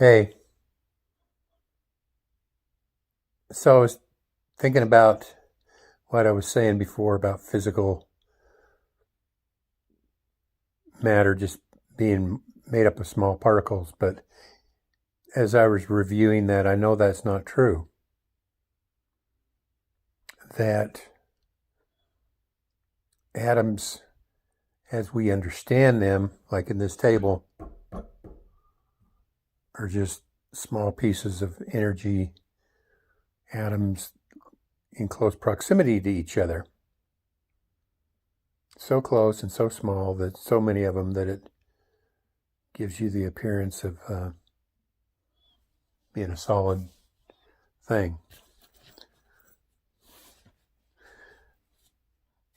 Hey, so I was thinking about what I was saying before about physical matter just being made up of small particles, but as I was reviewing that, I know that's not true. That atoms, as we understand them, like in this table, are just small pieces of energy, atoms in close proximity to each other. So close and so small that so many of them that it gives you the appearance of being a solid thing.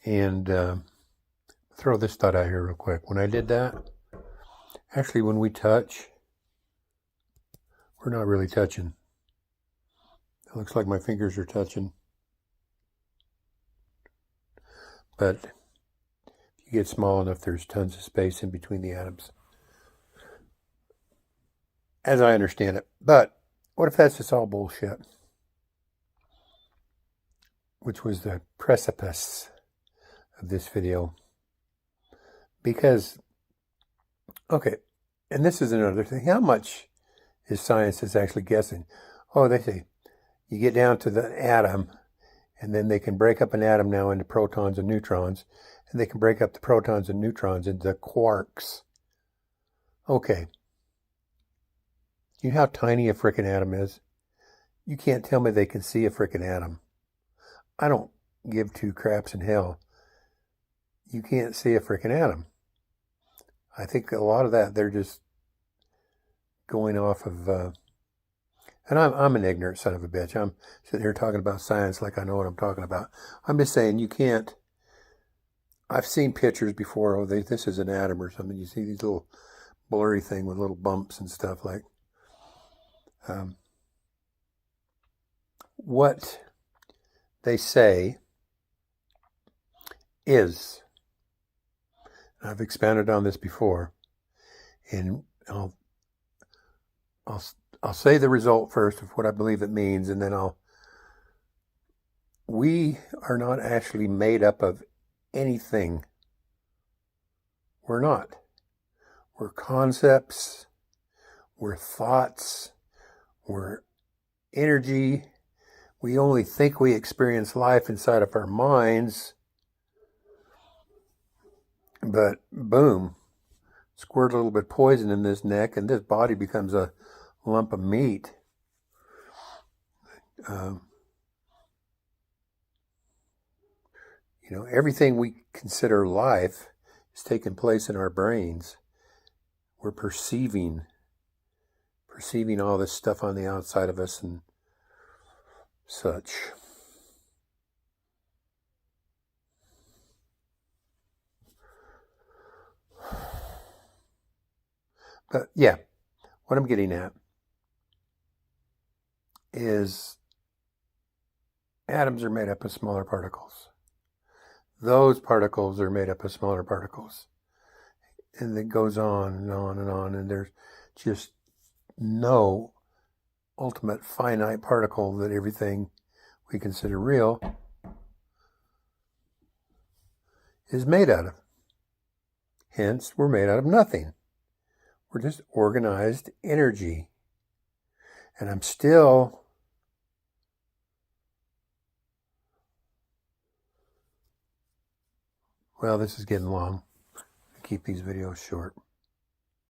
And throw this thought out here real quick. When I did that, actually, when we touch, we're not really touching. It looks like my fingers are touching. But if you get small enough, there's tons of space in between the atoms, as I understand it. But what if that's just all bullshit? Which was the precipice of this video. Because, okay, and this is another thing. How much is science is actually guessing? Oh, they say you get down to the atom, and then they can break up an atom now into protons and neutrons, and they can break up the protons and neutrons into quarks. Okay. You know how tiny a frickin' atom is? You can't tell me they can see a frickin' atom. I don't give two craps in hell. You can't see a frickin' atom. I think a lot of that they're just going off of, and I'm an ignorant son of a bitch. I'm sitting here talking about science like I know what I'm talking about. I'm just saying you can't. I've seen pictures before. Oh, this is an atom or something. You see these little blurry thing with little bumps and stuff like. What they say is, I've expanded on this before, and I'll say the result first of what I believe it means, and then we are not actually made up of anything. We're not. We're concepts, we're thoughts, we're energy. We only think we experience life inside of our minds, but boom, squirt a little bit of poison in this neck and this body becomes a lump of meat. Everything we consider life is taking place in our brains. We're perceiving all this stuff on the outside of us and such. But yeah, what I'm getting at is atoms are made up of smaller particles. Those particles are made up of smaller particles. And it goes on and on and on, and there's just no ultimate finite particle that everything we consider real is made out of. Hence, we're made out of nothing. We're just organized energy. And I'm still well, this is getting long. I keep these videos short.